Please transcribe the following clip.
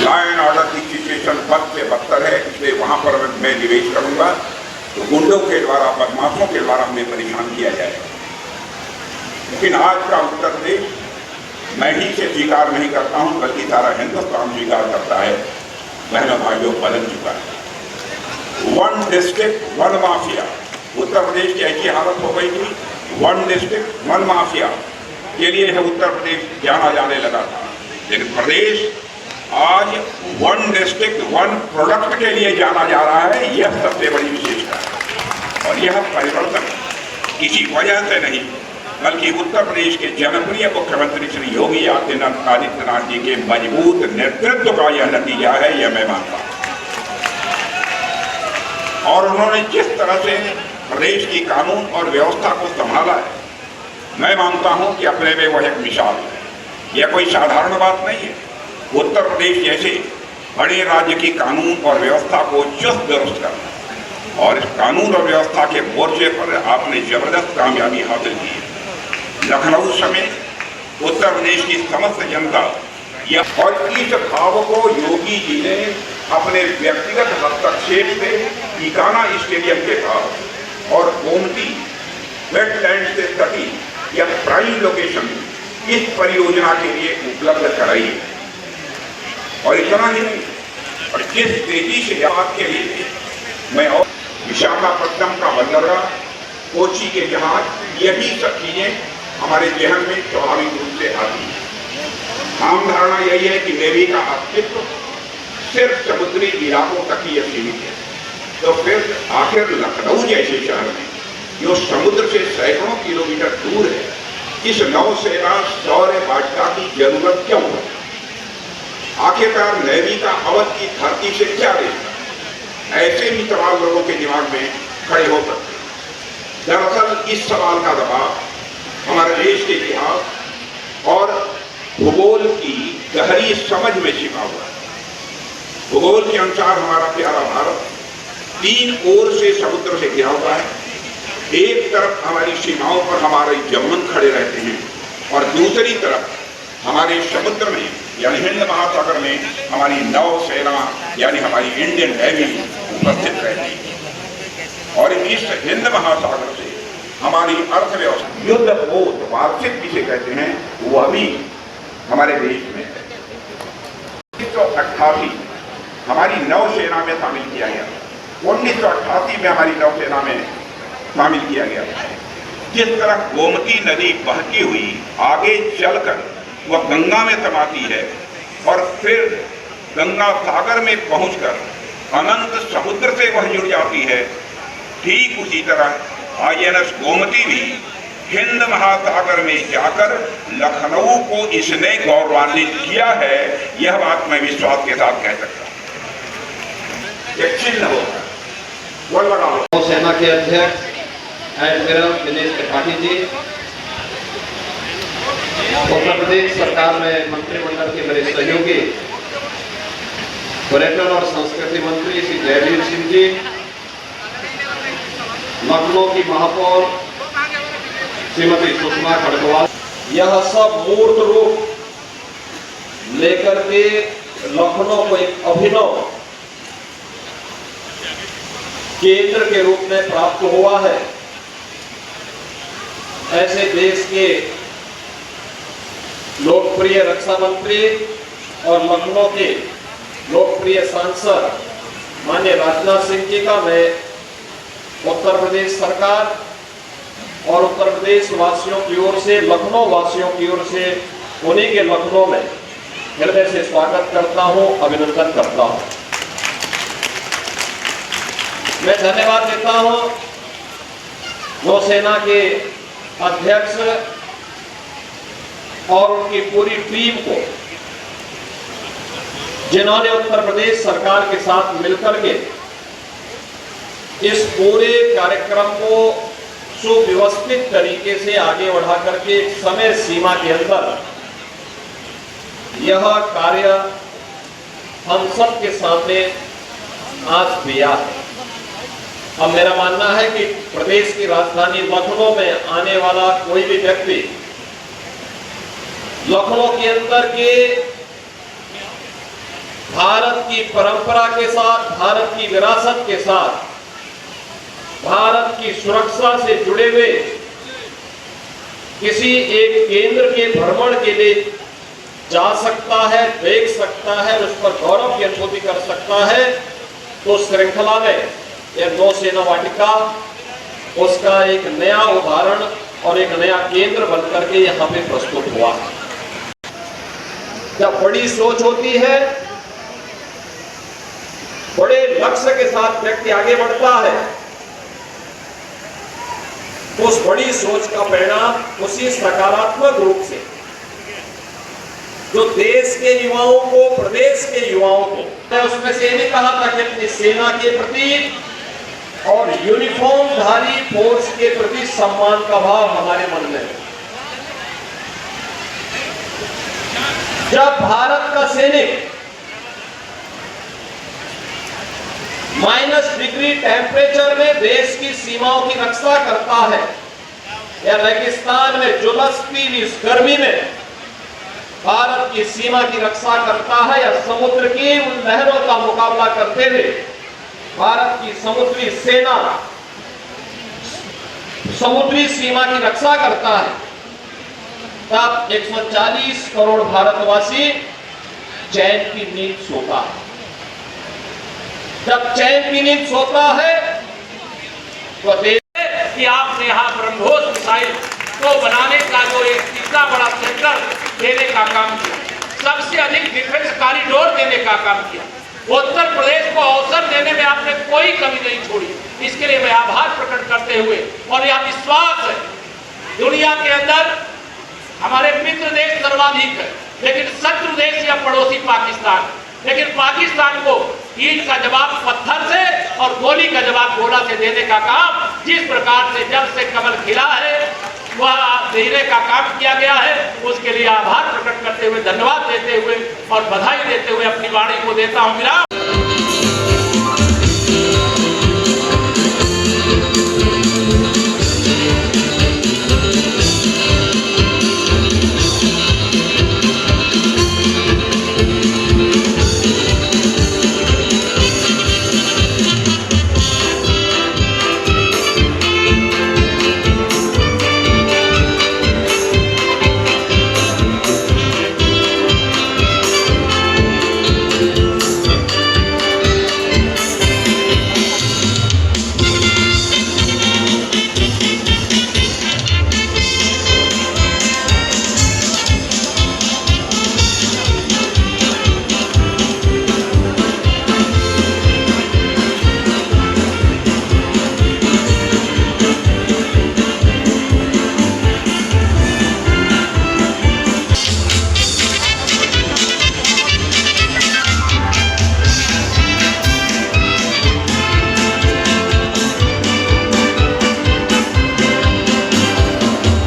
Law and order की situation बद से बदतर है, इसलिए वहाँ पर मैं निवेश करूँगा तो गुंडों के द्वारा, बदमाशों के द्वारा हमें परेशान किया जाएगा। लेकिन आज का उत्तर प्रदेश मैं ही से स्वीकार नहीं करता हूँ, बल्कि सारा हिंदुस्तान स्वीकार करता है, बहनों भाइयों बदल चुका है। One district one mafia, Uttar Pradesh की ऐसी हालत हो गई थी, वन डिस्ट्रिक्ट वन माफिया के लिए है उत्तर प्रदेश जाना जाने लगा था। लेकिन प्रदेश आज वन डिस्ट्रिक्ट वन प्रोडक्ट के लिए जाना जा रहा है, यह सबसे बड़ी विशेषता है। और यह परिवर्तन किसी वजह से नहीं, बल्कि उत्तर प्रदेश के जनप्रिय मुख्यमंत्री श्री योगी आदित्यनाथ जी के मजबूत नेतृत्व का यह नतीजा है, यह मैं मानता हूं। और उन्होंने जिस तरह से प्रदेश की कानून और व्यवस्था को संभाला है, मैं मानता हूं कि अपने में वह एक मिसाल है। यह कोई साधारण बात नहीं है। उत्तर प्रदेश जैसे बड़े राज्य की कानून और व्यवस्था को चुस्त दुरुस्त करना, और इस कानून और व्यवस्था के मोर्चे पर आपने जबरदस्त कामयाबी हासिल की है। लखनऊ समेत उत्तर प्रदेश की समस्त जनता यह, और इस भाव को योगी जी ने अपने व्यक्तिगत हस्तक्षेप से टीकाना स्टेडियम के पास और गोमती वेटलैंड से सटी यह प्राइम लोकेशन इस परियोजना के लिए उपलब्ध कराई है। और इतना ही नहीं, और जिस तेजी से बात के लिए मैं, और विशाखापट्टनम का बंदरगाह, कोची के जहाज, यही सब चीजें हमारे जहन में स्वाभाविक रूप से आती है। आम धारणा यही है कि नेवी का अस्तित्व सिर्फ समुद्री इलाकों तक ही सीमित है। तो फिर आखिर लखनऊ जैसे शहर में, जो समुद्र से सैकड़ों किलोमीटर दूर है, इस नौसेना शौर्य बाटिका की जरूरत क्यों है? आखिरकार नेवी का अवध की धरती से क्या लेना? ऐसे भी सवाल लोगों के दिमाग में खड़े हो सकते हैं। दरअसल इस सवाल का जवाब हमारे देश के इतिहास और भूगोल की गहरी समझ में छिपा हुआ है। भूगोल के अनुसार हमारा प्यारा भारत 3 ओर से समुद्र से घिरा हुआ है। एक तरफ हमारी सीमाओं पर हमारे जवान खड़े रहते हैं, और दूसरी तरफ हमारे समुद्र में यानी हिंद महासागर में हमारी नौसेना यानी हमारी इंडियन नेवी उपस्थित रहती है। और इस हिंद महासागर से हमारी अर्थव्यवस्था, युद्ध बोध वार्षिक जिसे कहते हैं, वह भी हमारे देश में है। 1988 हमारी नौसेना में शामिल किया गया। 1988 में हमारी नौसेना में शामिल किया गया। जिस तरह गोमती नदी बहती हुई आगे चलकर वह गंगा में समाती है और फिर गंगा सागर में पहुंचकर अनंत समुद्र से वह जुड़ जाती है, ठीक उसी तरह INS गोमती भी हिंद महासागर में जाकर लखनऊ को इसने गौरवान्वित किया है। यह बात मैं विश्वास के साथ कह सकता हूं। एक चिन्ह होगा। नौसेना के अध्यक्ष एडमिरल दिनेश त्रिपाठी जी, उत्तर प्रदेश सरकार में मंत्रिमंडल के मेरे सहयोगी पर्यटन और संस्कृति मंत्री श्री जयवीर सिंह जी, लखनऊ की महापौर श्रीमती सुषमा खड़गवाल, यह सब मूर्त रूप लेकर के लखनऊ को एक अभिनव केंद्र के रूप में प्राप्त हुआ है। ऐसे देश के लोकप्रिय रक्षा मंत्री और लखनऊ के लोकप्रिय सांसद माननीय राजनाथ सिंह जी का मैं उत्तर प्रदेश सरकार और उत्तर प्रदेश वासियों की ओर से, लखनऊ वासियों की ओर से, उन्हीं के लखनऊ में हृदय से स्वागत करता हूं, अभिनंदन करता हूं। मैं धन्यवाद देता हूं नौसेना के अध्यक्ष और उनकी पूरी टीम को, जिन्होंने उत्तर प्रदेश सरकार के साथ मिलकर के इस पूरे कार्यक्रम को सुव्यवस्थित तरीके से आगे बढ़ा करके समय सीमा के अंदर यह कार्य हम सब के सामने आज दिया है। अब मेरा मानना है कि प्रदेश की राजधानी लखनऊ में आने वाला कोई भी व्यक्ति लखनऊ के अंदर के भारत की परंपरा के साथ, भारत की विरासत के साथ, भारत की सुरक्षा से जुड़े हुए किसी एक केंद्र के भ्रमण के लिए जा सकता है, देख सकता है, उस पर गौरव की अनुभूति कर सकता है, तो श्रृंखला में यह नौसेना वाटिका उसका एक नया उदाहरण और एक नया केंद्र बनकर के यहाँ पे प्रस्तुत हुआ। जब बड़ी सोच होती है, बड़े लक्ष्य के साथ व्यक्ति आगे बढ़ता है, तो उस बड़ी सोच का परिणाम उसी सकारात्मक रूप से जो देश के युवाओं को, प्रदेश के युवाओं को, मैं उसमें से भी कहा था कि अपनी सेना के प्रति और यूनिफॉर्मधारी फोर्स के प्रति सम्मान का भाव हमारे मन में है। जब भारत का सैनिक -डिग्री टेम्परेचर में देश की सीमाओं की रक्षा करता है, या रेगिस्तान में जुलसती इस गर्मी में भारत की सीमा की रक्षा करता है, या समुद्र की उन लहरों का मुकाबला करते हुए भारत की समुद्री सेना समुद्री सीमा की रक्षा करता है, तब 140 करोड़ भारतवासी चैन की नींद सोता है। जब चैन की नींद सोता है तो कि आपने यहाँ ब्रह्मोस मिसाइल को बनाने का जो एक इतना बड़ा सेंटर देने का काम किया, सबसे अधिक डिफेंस कॉरिडोर देने का काम किया, उत्तर प्रदेश को अवसर देने में आपने कोई कमी नहीं छोड़ी। इसके लिए मैं आभार प्रकट करते हुए, और यह विश्वास है दुनिया के अंदर हमारे मित्र देश सर्वाधिक है, लेकिन शत्रु देश या पड़ोसी पाकिस्तान, लेकिन पाकिस्तान को ईंट का जवाब पत्थर से और गोली का जवाब गोला से देने का काम, जिस प्रकार से जब से कमल खिला है वह देने का काम किया गया है, उसके लिए आभार प्रकट करते हुए, धन्यवाद देते हुए और बधाई देते हुए अपनी वाणी को देता हूं विराम।